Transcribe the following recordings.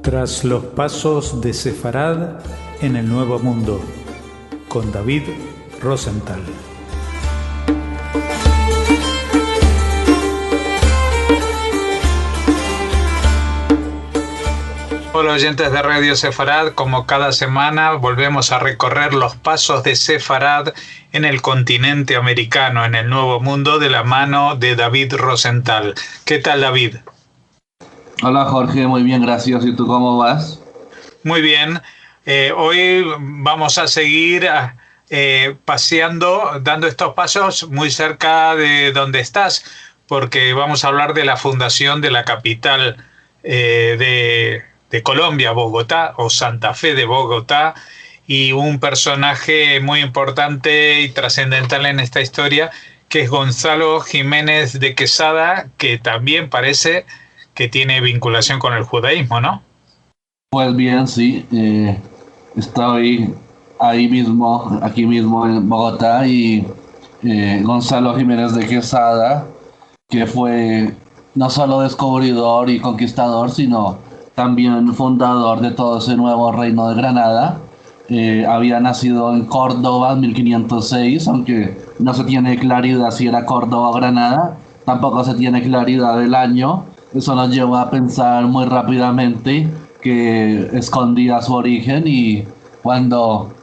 Tras los pasos de Sefarad en el Nuevo Mundo, con David Rosenthal. Hola oyentes de Radio Sefarad, como cada semana volvemos a recorrer los pasos de Sefarad en el continente americano, en el Nuevo Mundo, de la mano de David Rosenthal. ¿Qué tal, David? Hola Jorge, muy bien, gracias. ¿Y tú cómo vas? Muy bien. Hoy vamos a seguir paseando, dando estos pasos muy cerca de donde estás, porque vamos a hablar de la fundación de la capital de Colombia, Bogotá, o Santa Fe de Bogotá, y un personaje muy importante y trascendental en esta historia, que es Gonzalo Jiménez de Quesada, que también parece que tiene vinculación con el judaísmo, ¿no? Pues bien, sí. Estoy ahí mismo, aquí mismo en Bogotá, y Gonzalo Jiménez de Quesada, que fue no solo descubridor y conquistador, sino también fundador de todo ese nuevo reino de Granada. Había nacido en Córdoba en 1506, aunque no se tiene claridad si era Córdoba o Granada, tampoco se tiene claridad del año. Eso nos lleva a pensar muy rápidamente que escondía su origen, y cuando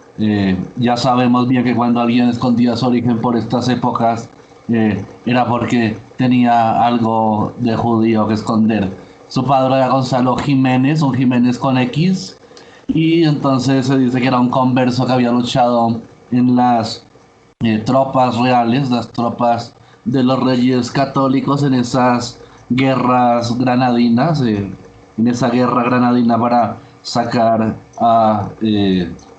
ya sabemos bien que cuando alguien escondía su origen por estas épocas, era porque tenía algo de judío que esconder. Su padre era Gonzalo Jiménez, un Jiménez con X, y entonces se dice que era un converso que había luchado en las tropas reales, las tropas de los reyes católicos, en esas guerras granadinas, en esa guerra granadina para sacar a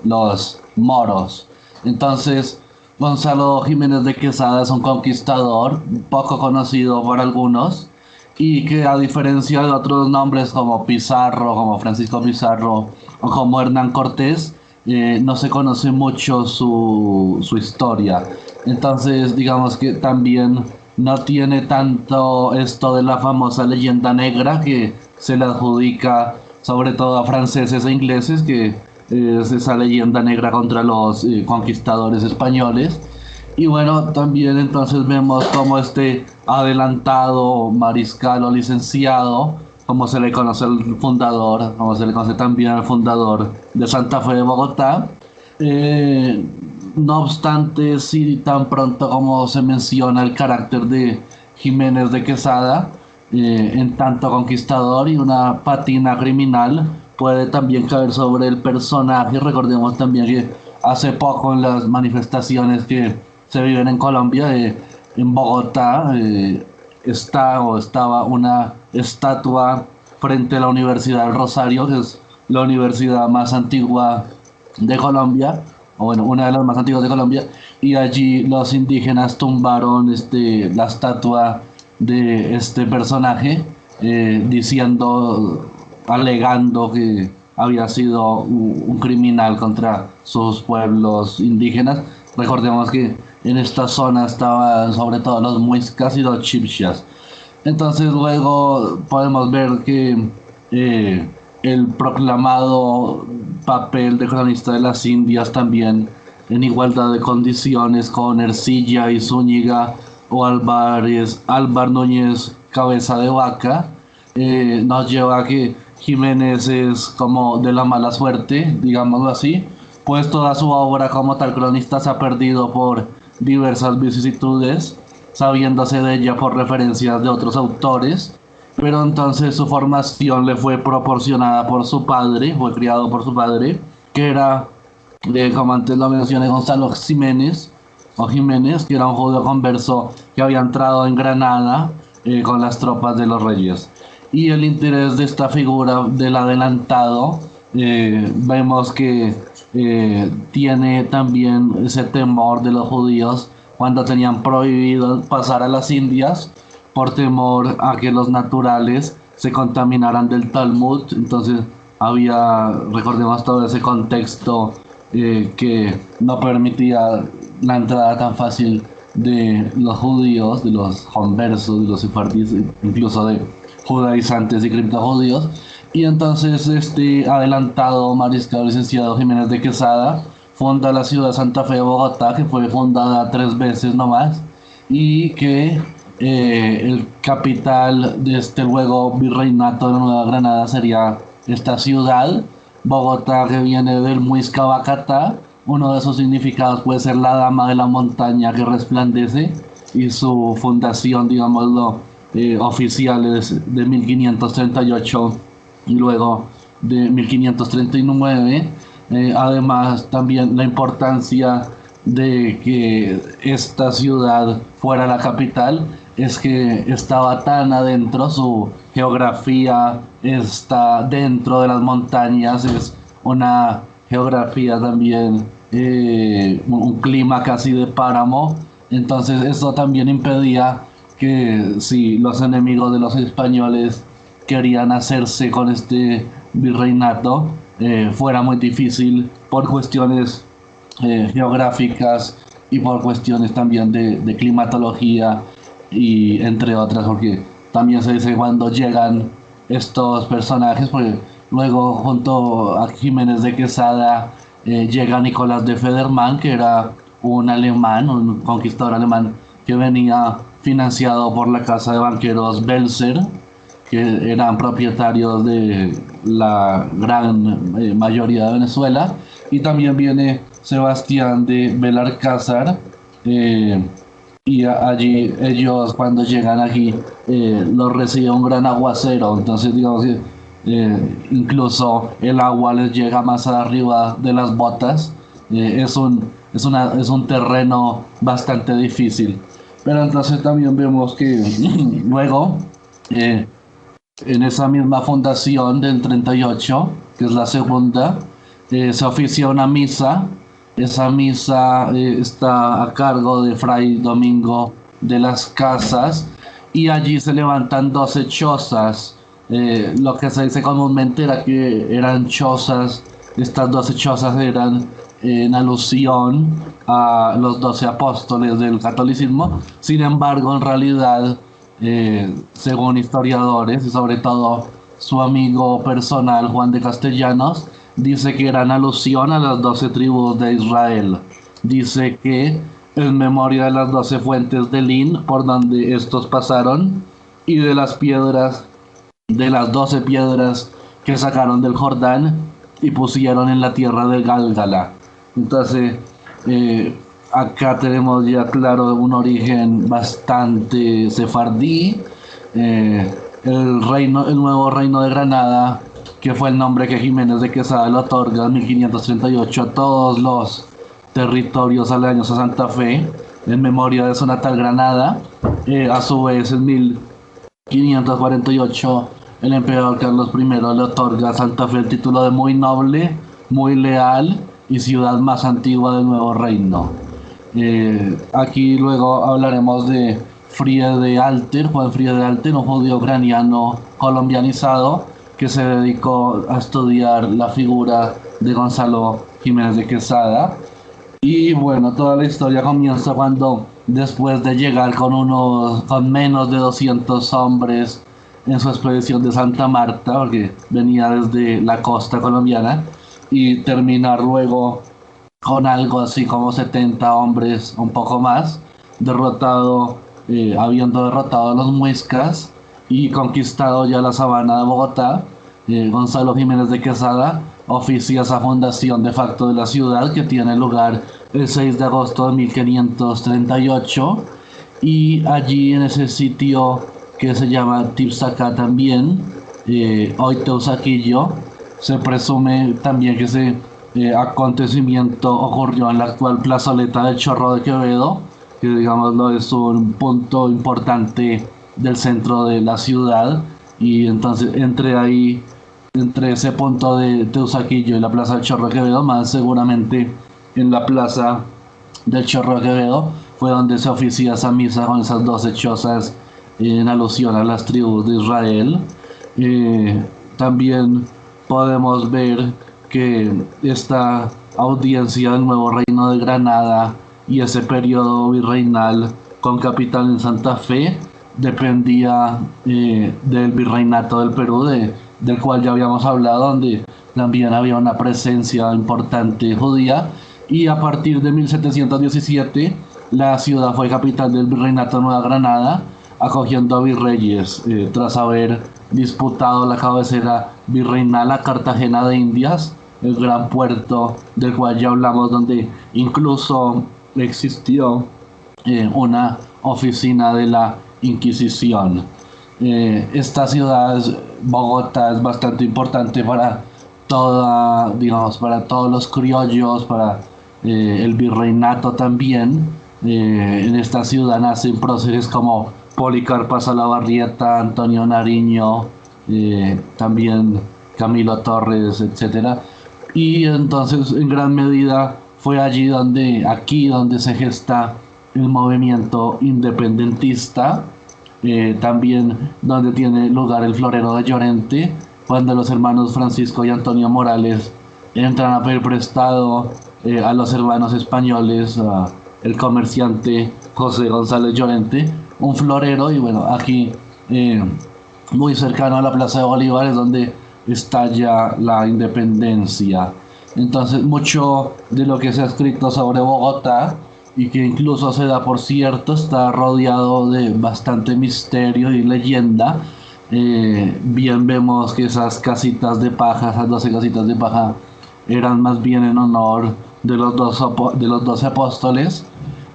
los moros. Entonces, Gonzalo Jiménez de Quesada es un conquistador poco conocido por algunos, y que, a diferencia de otros nombres como Pizarro, como Francisco Pizarro o como Hernán Cortés, no se conoce mucho su historia. Entonces, digamos que también no tiene tanto esto de la famosa leyenda negra que se le adjudica sobre todo a franceses e ingleses, que es esa leyenda negra contra los conquistadores españoles. Y bueno, también entonces vemos como este adelantado mariscal o licenciado, como se le conoce al fundador, como se le conoce también al fundador de Santa Fe de Bogotá. No obstante, sí, tan pronto como se menciona el carácter de Jiménez de Quesada, en tanto conquistador y una patina criminal, puede también caer sobre el personaje. Recordemos también que hace poco, en las manifestaciones que se viven en Colombia, en Bogotá, estaba una estatua frente a la Universidad del Rosario, que es la universidad más antigua de Colombia, o bueno, una de las más antiguas de Colombia, y allí los indígenas tumbaron la estatua de este personaje, alegando que había sido un criminal contra sus pueblos indígenas. Recordemos que en esta zona estaban sobre todo los muiscas y los chibchas. Entonces luego podemos ver que el proclamado papel de cronista de las Indias, también en igualdad de condiciones con Ercilla y Zúñiga o Álvar Núñez Cabeza de Vaca, nos lleva a que Jiménez es como de la mala suerte, digámoslo así, pues toda su obra como tal cronista se ha perdido por diversas vicisitudes, sabiéndose de ella por referencias de otros autores. Pero entonces su formación le fue proporcionada por su padre, fue criado por su padre, que era, como antes lo mencioné, Gonzalo Jiménez, que era un judío converso que había entrado en Granada con las tropas de los reyes. Y el interés de esta figura del adelantado, vemos que tiene también ese temor de los judíos cuando tenían prohibido pasar a las Indias, por temor a que los naturales se contaminaran del Talmud. Entonces recordemos todo ese contexto que no permitía la entrada tan fácil de los judíos, de los conversos, de los sefardíes, incluso de judaizantes y criptojudíos. Y entonces este adelantado mariscal licenciado Jiménez de Quesada funda la ciudad de Santa Fe de Bogotá, que fue fundada 3 veces nomás, y que el capital de este luego virreinato de la Nueva Granada sería esta ciudad, Bogotá, que viene del Muisca Bacatá. Uno de sus significados puede ser la dama de la montaña que resplandece, y su fundación, digámoslo, oficial es de 1538 y luego de 1539. Además, también la importancia de que esta ciudad fuera la capital es que estaba tan adentro, su geografía está dentro de las montañas, es una geografía también, un clima casi de páramo. Entonces eso también impedía que si los enemigos de los españoles querían hacerse con este virreinato, fuera muy difícil por cuestiones geográficas y por cuestiones también de climatología y entre otras, porque también se dice cuando llegan estos personajes, porque luego junto a Jiménez de Quesada llega Nicolás de Federman, que era un alemán, un conquistador alemán que venía financiado por la casa de banqueros Belzer, que eran propietarios de la gran mayoría de Venezuela. Y también viene Sebastián de Belalcázar, y allí ellos cuando llegan aquí los recibe un gran aguacero. Entonces digamos que incluso el agua les llega más arriba de las botas. Es un terreno bastante difícil. Pero entonces también vemos que luego, en esa misma fundación del 38, que es la segunda, se oficia una misa. Esa misa está a cargo de Fray Domingo de las Casas, y allí se levantan 12 chozas. Lo que se dice comúnmente era que eran chozas, estas 12 chozas eran en alusión a los 12 apóstoles del catolicismo. Sin embargo, en realidad, según historiadores y sobre todo su amigo personal Juan de Castellanos, dice que eran alusión a las 12 tribus de Israel. Dice que en memoria de las 12 fuentes de Lin por donde estos pasaron, y de las piedras, de las 12 piedras que sacaron del Jordán y pusieron en la tierra de Gálgala. Entonces, acá tenemos ya claro un origen bastante sefardí. El nuevo reino de Granada, que fue el nombre que Jiménez de Quesada le otorga en 1538 a todos los territorios aledaños a Santa Fe, en memoria de su natal Granada. A su vez, en 1548, el emperador Carlos I le otorga a Santa Fe el título de muy noble, muy leal y ciudad más antigua del nuevo reino. Aquí luego hablaremos de Friede Alter, Juan Friede Alter, un judío ucraniano colombianizado que se dedicó a estudiar la figura de Gonzalo Jiménez de Quesada. Y bueno, toda la historia comienza cuando, después de llegar con menos de 200 hombres en su expedición de Santa Marta, porque venía desde la costa colombiana, y terminar luego con algo así como 70 hombres, un poco más, habiendo derrotado a los muiscas y conquistado ya la sabana de Bogotá. Gonzalo Jiménez de Quesada oficia esa fundación de facto de la ciudad, que tiene lugar el 6 de agosto de 1538, y allí en ese sitio que se llama Tipsacá también, hoy Teusaquillo, se presume también que ese acontecimiento ocurrió en la actual plazoleta del Chorro de Quevedo, que digámoslo es un punto importante del centro de la ciudad. Y entonces entre ese punto de Teusaquillo y la plaza del Chorro de Quevedo, más seguramente en la plaza del Chorro de Quevedo, fue donde se oficia esa misa con esas 12 chozas en alusión a las tribus de Israel. También podemos ver que esta audiencia del nuevo reino de Granada y ese periodo virreinal con capital en Santa Fe dependía del virreinato del Perú, de del cual ya habíamos hablado, donde también había una presencia importante judía, y a partir de 1717 la ciudad fue capital del Virreinato de Nueva Granada, acogiendo a virreyes, tras haber disputado la cabecera virreinal a Cartagena de Indias, el gran puerto del cual ya hablamos, donde incluso existió una oficina de la Inquisición. Esta ciudad, Bogotá, es bastante importante para para todos los criollos, para el virreinato también. En esta ciudad nacen próceres como Policarpa Salabarrieta, Antonio Nariño, también Camilo Torres, etcétera. Y entonces en gran medida fue aquí donde se gesta el movimiento independentista, también donde tiene lugar el florero de Llorente, cuando los hermanos Francisco y Antonio Morales entran a pedir prestado a los hermanos españoles, el comerciante José González Llorente, un florero. Y bueno, aquí muy cercano a la Plaza de Bolívar es donde estalla la independencia. Entonces mucho de lo que se ha escrito sobre Bogotá, y que incluso se da por cierto, está rodeado de bastante misterio y leyenda. Bien vemos que esas casitas de paja, esas 12 casitas de paja, eran más bien en honor de los 12 apóstoles,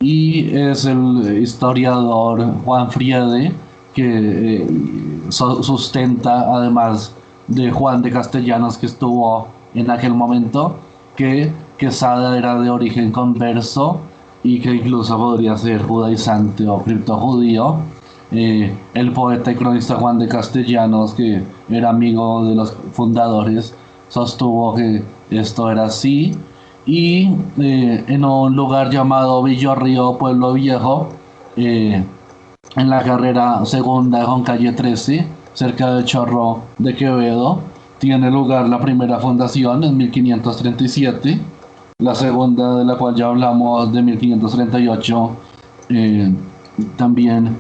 y es el historiador Juan Friede que sustenta, además de Juan de Castellanos, que estuvo en aquel momento, que Quesada era de origen converso y que incluso podría ser judaizante o criptojudío. El poeta y cronista Juan de Castellanos, que era amigo de los fundadores, sostuvo que esto era así. Y en un lugar llamado Villorrío, Pueblo Viejo, en la carrera segunda con calle 13, cerca de Chorro de Quevedo, tiene lugar la primera fundación en 1537, la segunda, de la cual ya hablamos, de 1538, también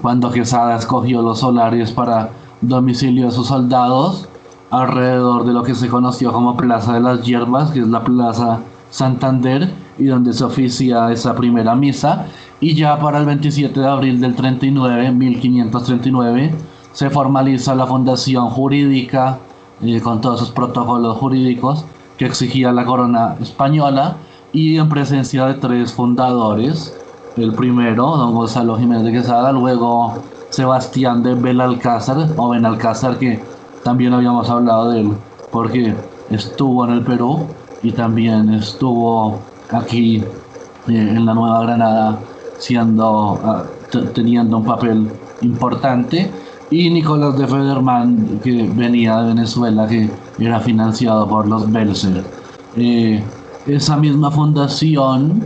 cuando Quesada escogió los solares para domicilio de sus soldados, alrededor de lo que se conoció como Plaza de las Hierbas, que es la Plaza Santander, y donde se oficia esa primera misa. Y ya para el 27 de abril del 1539, se formaliza la fundación jurídica, con todos sus protocolos jurídicos que exigía la corona española, y en presencia de 3 fundadores. El primero, don Gonzalo Jiménez de Quesada, luego Sebastián de Benalcázar, que también habíamos hablado de él porque estuvo en el Perú y también estuvo aquí en la Nueva Granada, teniendo un papel importante. Y Nicolás de Federman, que venía de Venezuela, que era financiado por los Belser. Esa misma fundación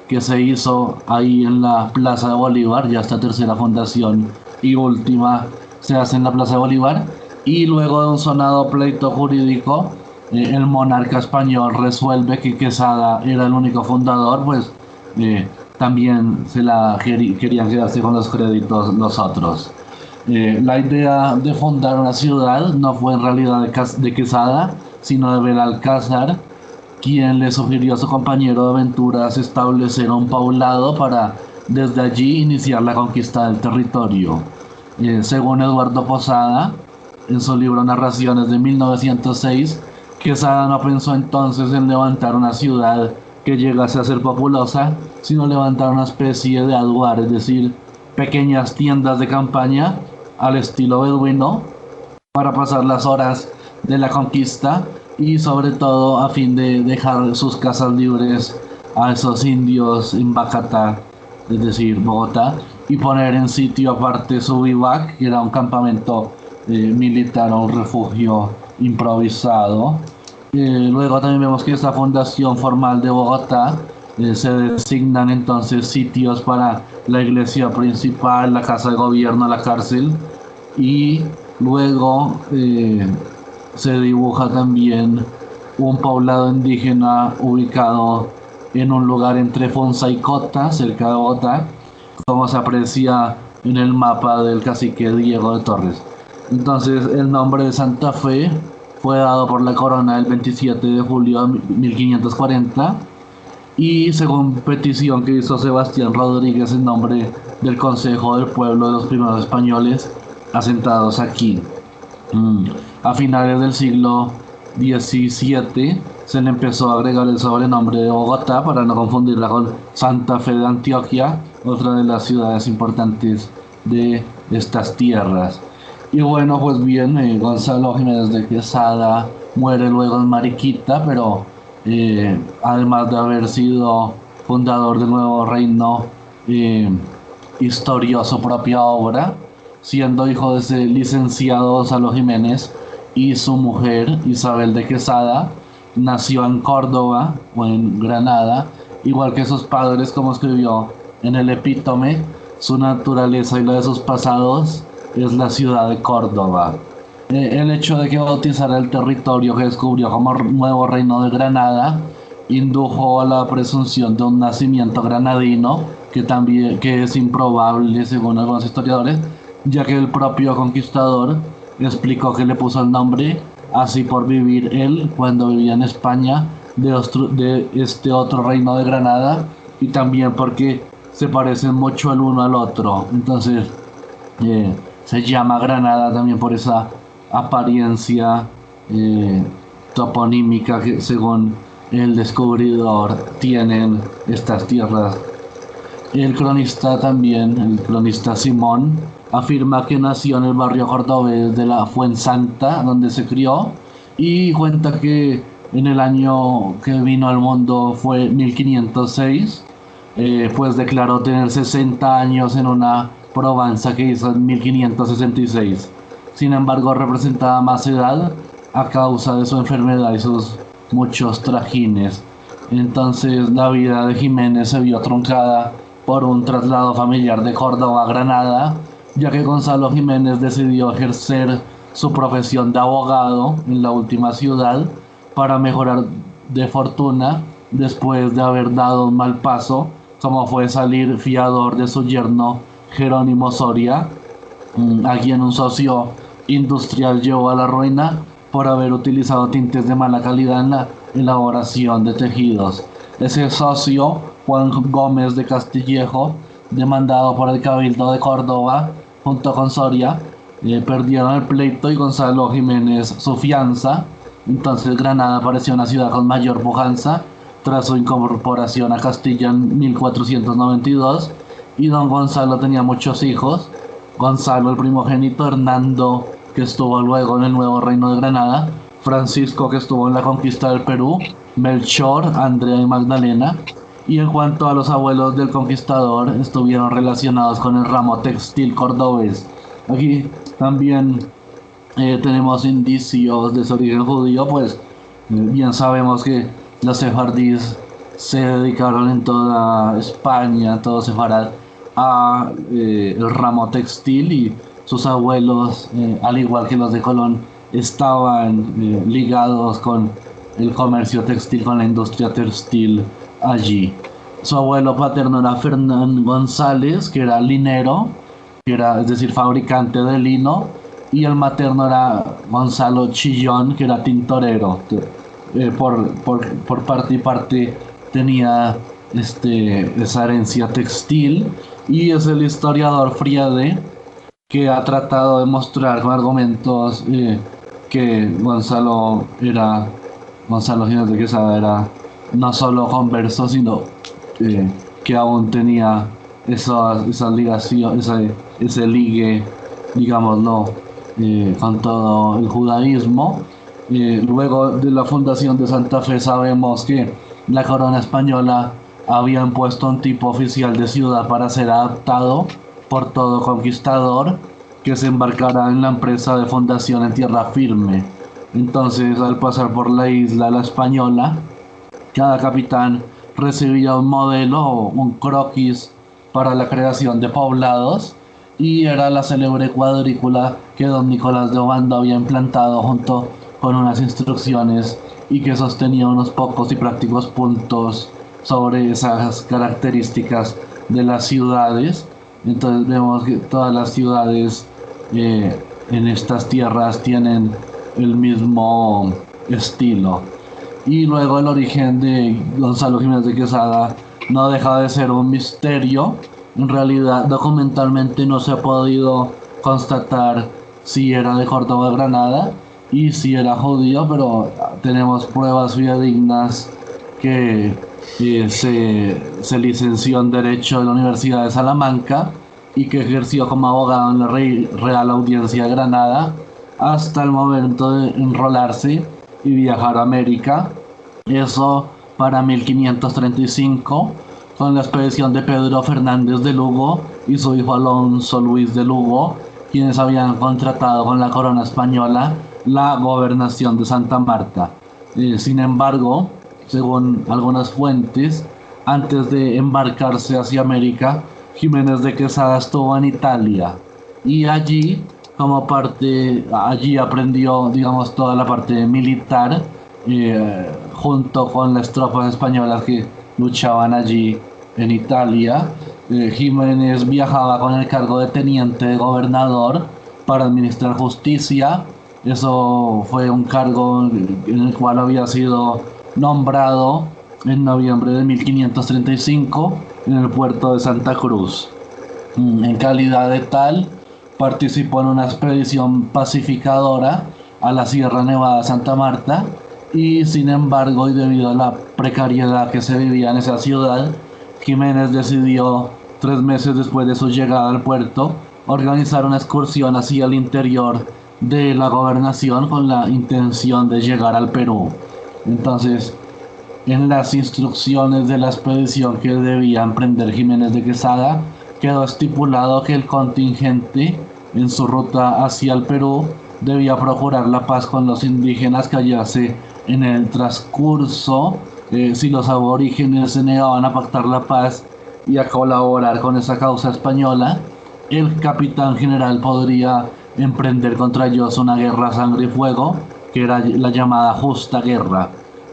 que se hizo ahí en la Plaza de Bolívar, ya esta tercera fundación y última se hace en la Plaza de Bolívar, y luego de un sonado pleito jurídico, el monarca español resuelve que Quesada era el único fundador, pues también querían quedarse con los créditos los otros. La idea de fundar una ciudad no fue en realidad de Quesada, sino de Benalcázar, quien le sugirió a su compañero de aventuras establecer un poblado para desde allí iniciar la conquista del territorio. Según Eduardo Posada, en su libro Narraciones de 1906, Quesada no pensó entonces en levantar una ciudad que llegase a ser populosa, sino levantar una especie de aduar, es decir, pequeñas tiendas de campaña al estilo beduino, para pasar las horas de la conquista, y sobre todo a fin de dejar sus casas libres a esos indios en Bacatá, es decir, Bogotá, y poner en sitio aparte su vivac, que era un campamento militar o un refugio improvisado. Luego también vemos que esta fundación formal de Bogotá se designan entonces sitios para la iglesia principal, la casa de gobierno, la cárcel, y luego se dibuja también un poblado indígena ubicado en un lugar entre Fonsa y Cota, cerca de Bogotá, como se aprecia en el mapa del cacique Diego de Torres. Entonces el nombre de Santa Fe fue dado por la corona el 27 de julio de 1540 y según petición que hizo Sebastián Rodríguez en nombre del Consejo del Pueblo de los primeros españoles asentados aquí. A finales del siglo XVII se le empezó a agregar el sobrenombre de Bogotá para no confundirla con Santa Fe de Antioquia, otra de las ciudades importantes de estas tierras. Y bueno, pues bien, Gonzalo Jiménez de Quesada muere luego en Mariquita, pero además de haber sido fundador del nuevo reino, historió su propia obra, siendo hijo de ese licenciado Gonzalo Jiménez, y su mujer Isabel de Quesada nació en Córdoba o en Granada, igual que sus padres, como escribió en el Epítome, su naturaleza y la de sus pasados es la ciudad de Córdoba. El hecho de que bautizara el territorio que descubrió como nuevo reino de Granada indujo a la presunción de un nacimiento granadino que es improbable según algunos historiadores, ya que el propio conquistador explicó que le puso el nombre así por vivir él cuando vivía en España de este otro reino de Granada, y también porque se parecen mucho el uno al otro. Entonces se llama Granada también por esa apariencia toponímica que según el descubridor tienen estas tierras. El cronista Simón, afirma que nació en el barrio cordobés de la Fuensanta, donde se crió, y cuenta que en el año que vino al mundo fue 1506, pues declaró tener 60 años en una probanza que hizo en 1566. Sin embargo, representaba más edad a causa de su enfermedad y sus muchos trajines. Entonces la vida de Jiménez se vio truncada por un traslado familiar de Córdoba a Granada, ya que Gonzalo Jiménez decidió ejercer su profesión de abogado en la última ciudad para mejorar de fortuna después de haber dado un mal paso, como fue salir fiador de su yerno Jerónimo Soria, a quien un socio industrial llevó a la ruina por haber utilizado tintes de mala calidad en la elaboración de tejidos. Ese socio, Juan Gómez de Castillejo, demandado por el Cabildo de Córdoba junto con Soria, perdieron el pleito y Gonzalo Jiménez su fianza. Entonces Granada pareció una ciudad con mayor pujanza tras su incorporación a Castilla en 1492, y don Gonzalo tenía muchos hijos: Gonzalo el primogénito, Hernando, que estuvo luego en el nuevo reino de Granada, Francisco, que estuvo en la conquista del Perú, Melchor, Andrea y Magdalena. Y en cuanto a los abuelos del conquistador, estuvieron relacionados con el ramo textil cordobés. Aquí también tenemos indicios de su origen judío, pues bien sabemos que los sefardíes se dedicaron en toda España, todo Sefarad, a el ramo textil, y sus abuelos, al igual que los de Colón, estaban ligados con el comercio textil, con la industria textil allí. Su abuelo paterno era Fernán González, que era linero, es decir, fabricante de lino, y el materno era Gonzalo Chillón, que era tintorero. Por parte y parte tenía esa herencia textil, y es el historiador Friede que ha tratado de mostrar con argumentos que Gonzalo Jiménez de Quesada era no solo converso, sino que aún tenía esa ligación, ese ligue, digámoslo, con todo el judaísmo. Luego de la fundación de Santa Fe sabemos que la corona española había impuesto un tipo oficial de ciudad para ser adaptado por todo conquistador que se embarcara en la empresa de fundación en tierra firme. Entonces, al pasar por la isla La Española, cada capitán recibía un modelo o un croquis para la creación de poblados, y era la célebre cuadrícula que don Nicolás de Obando había implantado junto con unas instrucciones, y que sostenía unos pocos y prácticos puntos sobre esas características de las ciudades. Entonces vemos que todas las ciudades en estas tierras tienen el mismo estilo. Y luego el origen de Gonzalo Jiménez de Quesada no deja de ser un misterio. En realidad, documentalmente no se ha podido constatar si era de Córdoba o Granada y si era judío, pero tenemos pruebas fidedignas que se licenció en Derecho en la Universidad de Salamanca y que ejerció como abogado en la Real Audiencia de Granada hasta el momento de enrolarse y viajar a América. Eso para 1535, con la expedición de Pedro Fernández de Lugo y su hijo Alonso Luis de Lugo, quienes habían contratado con la corona española la gobernación de Santa Marta. Sin embargo, según algunas fuentes, antes de embarcarse hacia América, Jiménez de Quesada estuvo en Italia y allí aprendió, digamos, toda la parte militar junto con las tropas españolas que luchaban allí en Italia. Jiménez viajaba con el cargo de teniente de gobernador para administrar justicia. Eso fue un cargo en el cual había sido nombrado en noviembre de 1535 en el puerto de Santa Cruz. En calidad de tal, participó en una expedición pacificadora a la Sierra Nevada de Santa Marta y, sin embargo, y debido a la precariedad que se vivía en esa ciudad, Jiménez decidió, 3 meses después de su llegada al puerto, organizar una excursión hacia el interior de la gobernación con la intención de llegar al Perú. Entonces, en las instrucciones de la expedición que debía emprender Jiménez de Quesada, quedó estipulado que el contingente en su ruta hacia el Perú debía procurar la paz con los indígenas que hallase en el transcurso. Si los aborígenes se negaban a pactar la paz y a colaborar con esa causa española, el capitán general podría emprender contra ellos una guerra a sangre y fuego, que era la llamada justa guerra,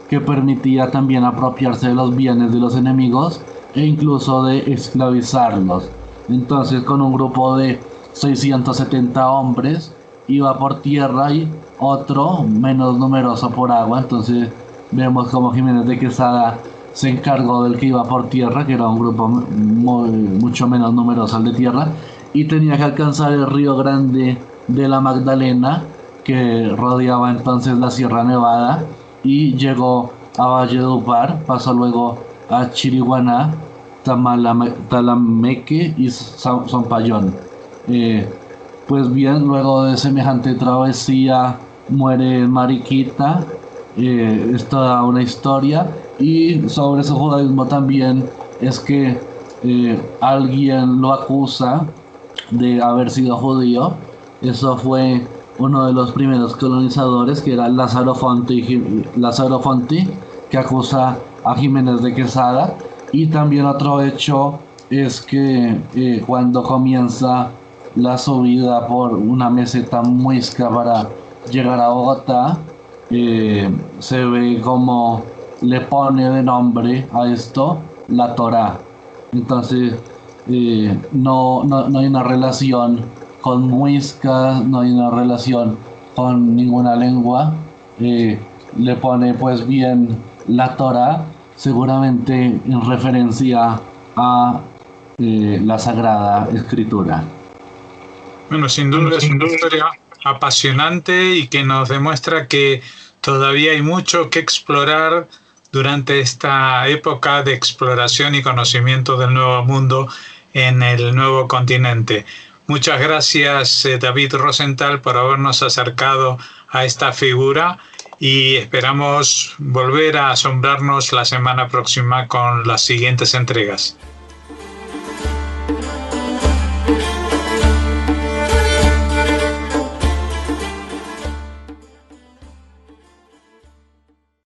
que permitía también apropiarse de los bienes de los enemigos e incluso de esclavizarlos. Entonces, con un grupo de 670 hombres, iba por tierra y otro menos numeroso por agua. Entonces vemos como Jiménez de Quesada se encargó del que iba por tierra, que era un grupo mucho menos numeroso al de tierra, y tenía que alcanzar el río Grande de la Magdalena, que rodeaba entonces la Sierra Nevada, y llegó a Valledupar, pasó luego a Chiriguaná, Talameque y Zompayón. Pues bien, luego de semejante travesía muere Mariquita. Es toda una historia, y sobre su judaísmo también es que alguien lo acusa de haber sido judío. Eso fue uno de los primeros colonizadores, que era Lázaro Fonti, que acusa a Jiménez de Quesada. Y también otro hecho es que cuando comienza la subida por una meseta muisca para llegar a Bogotá, se ve como le pone de nombre a esto la Torá. Entonces no hay una relación con muiscas, no hay una relación con ninguna lengua. Le pone pues bien la Torá, seguramente en referencia a la Sagrada Escritura. Bueno, sin duda es una historia apasionante y que nos demuestra que todavía hay mucho que explorar durante esta época de exploración y conocimiento del Nuevo Mundo en el nuevo continente. Muchas gracias, David Rosenthal, por habernos acercado a esta figura, y esperamos volver a asombrarnos la semana próxima con las siguientes entregas.